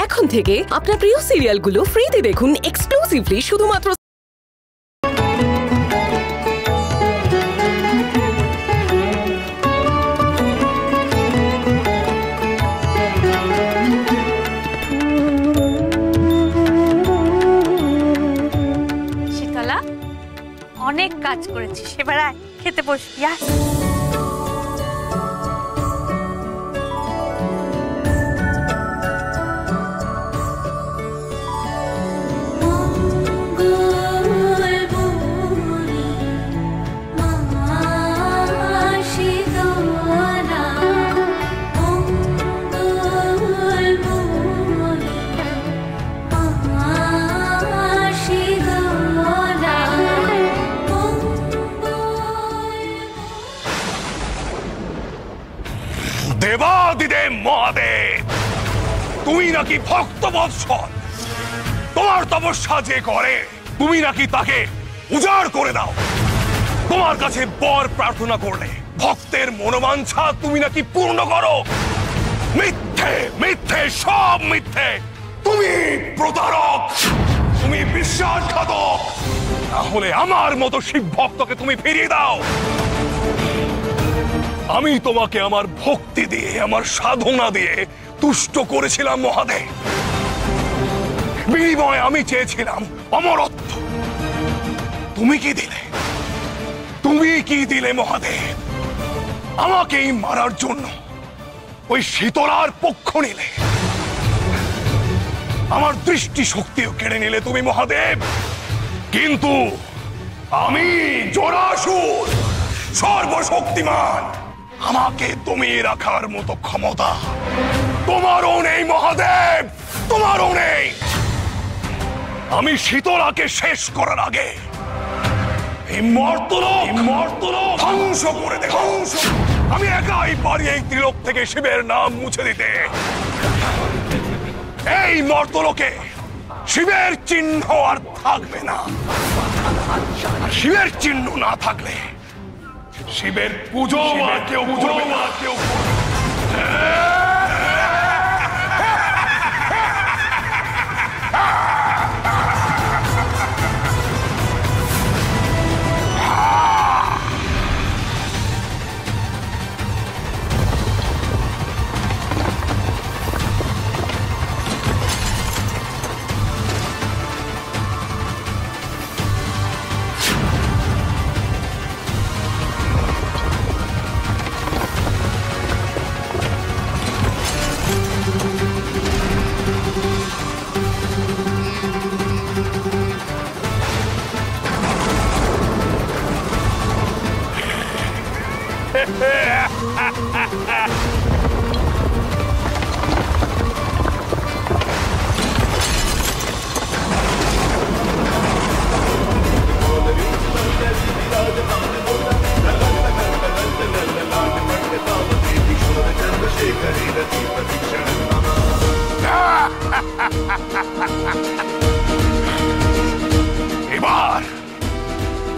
এখন থেকে আপনার প্রিয় সিরিয়ালগুলো ফ্রিতে দেখুন এক্সক্লুসিভলি শুধুমাত্র শীতলা, অনেক কাজ করেছিস, এবার আয় খেতে বসবি। দেবাদিদেব মহাদেব, তুমি নাকি ভক্ত বৎসল। তোমার তপস্যা যে করে তুমি নাকি তাকে উজাড় করে দাও। তোমার কাছে বর প্রার্থনা করলে ভক্তের মনোবাঞ্ছা তুমি নাকি পূর্ণ করো। মিথ্যে মিথ্যে, সব মিথ্যে। তুমি প্রতারক, তুমি বিশ্বাসঘাতক। তাহলে আমার মতো শিব ভক্তকে তুমি ফিরিয়ে দাও। আমি তোমাকে আমার ভক্তি দিয়ে, আমার সাধনা দিয়ে তুষ্ট করেছিলাম মহাদেব। বিনিময়ে আমি চেয়েছিলাম অমরত্ব। তুমি কি দিলে? তুমি কি দিলে মহাদেব? আমাকেই মারার জন্য ওই শীতলার পক্ষ নিলে। আমার দৃষ্টি শক্তিও কেড়ে নিলে তুমি মহাদেব। কিন্তু আমি জরাসুর, সর্বশক্তিমান। আমাকে দমিয়ে রাখার মতো ক্ষমতা তোমারও নেই মহাদেব, তোমারও নেই। আমি শীতলাকে শেষ করার আগে এই মর্তলোক ধ্বংস করে দেব। আমি একাই পারি এই ত্রিলোক থেকে শিবের নাম মুছে দিতে। এই মর্তলোকে শিবের চিহ্ন আর থাকবে না। শিবের চিহ্ন না থাকলে শিবের পুজো আর কেউ করবে না।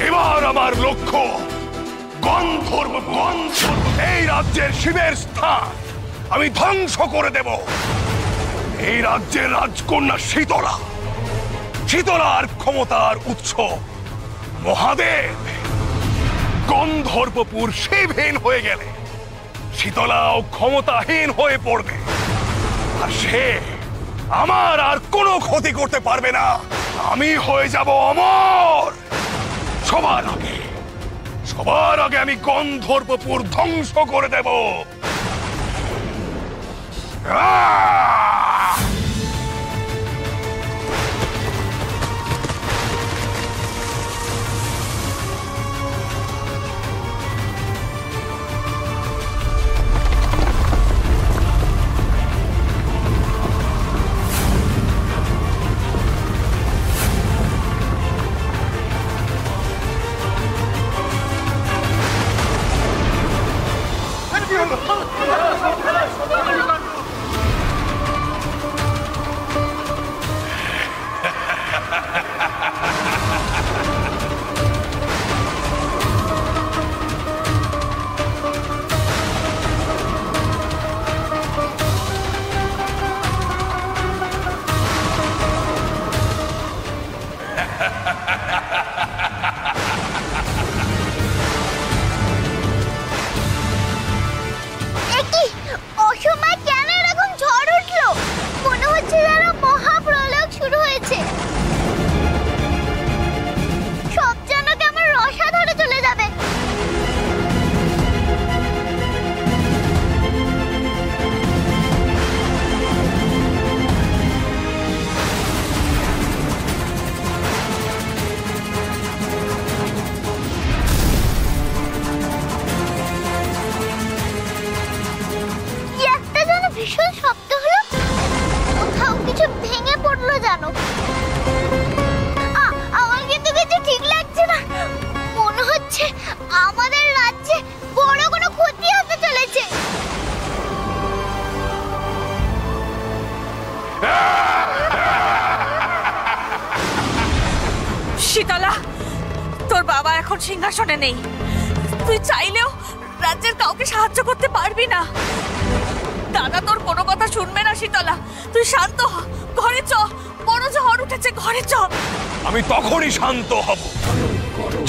এবার আমার লক্ষ্য গন্ধর্ব। এই রাজ্যের শিবের স্থান আমি ধ্বংস করে দেব। এই রাজ্যের রাজকন্যা শীতলা, শীতলার ক্ষমতার উৎস মহাদেব। গন্ধর্বপুর শিবহীন হয়ে গেলে শীতলাও ক্ষমতাহীন হয়ে পড়বে। আর সে আমার আর কোনো ক্ষতি করতে পারবে না। আমি হয়ে যাব অমর। সবার আগে আমি গন্ধর্বপুর ধ্বংস করে দেব। জানো। আমার কিন্তু কিছু ঠিক লাগছে না। মনে হচ্ছে আমাদের রাজ্যে বড় কোনো ক্ষতি হতে চলেছে। শীতলা, তোর বাবা এখন সিংহাসনে নেই। তুই চাইলেও রাজ্যের কাউকে সাহায্য করতে পারবি না। দাদা তোর কোনো কথা শুনবে না। শীতলা, তুই শান্ত হ, ঘরে চ। বড় ঝড় উঠেছে, ঘরে চ। আমি তখনই শান্ত হব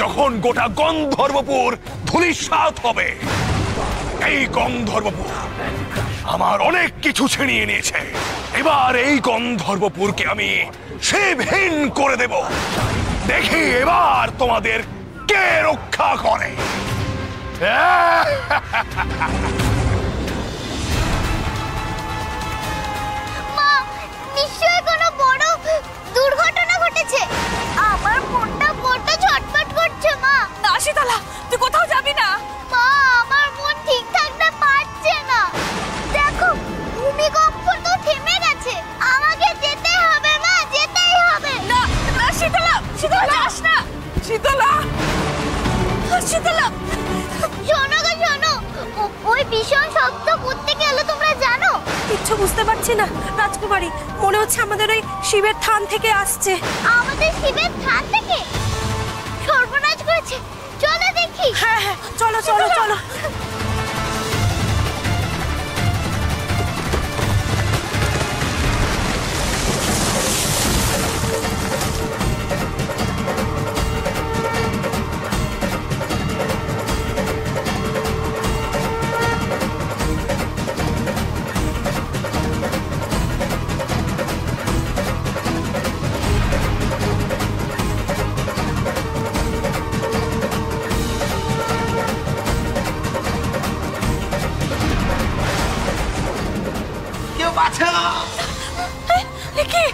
যখন গোটা গন্ধর্বপুর ধূলিসাৎ হবে। এই গন্ধর্বপুর আমার অনেক কিছু ছিনিয়ে নিয়েছে। এবার এই গন্ধর্বপুরকে আমি শিবহীন করে দেব। দেখি এবার তোমাদের কে রক্ষা করে। মা, নিশ্চয়ই কোনো বড় দুর্ঘটনা ঘটেছে। আমার মনটা বড্ড ছটফট করছে মা। না শীতলা, তুই কোথাও যাবি না। মা, আমার মন ঠিক থাকতে পারছে না। দেখো, ভূমিকম্প তো থেমে গেছে। আমাকে যেতে হবে মা, যেতেই হবে। না না শীতলা, শীতলা যাস না। শীতলা, শীতলা, শোনো গো শোনো, ওই ভীষণ শব্দ কোত্থেকে এলো তোমরা জানো? কিচ্ছু বুঝতে পারছি না রাজকুমারী। মনে হচ্ছে আমাদের ওই শিবের থান থেকে আসছে। আমাদের শিবের থান থেকে? সর্বনাশ করেছে, চলো দেখি। হ্যাঁ হ্যাঁ, চলো চলো চলো। কেউ বাঁচাও! কি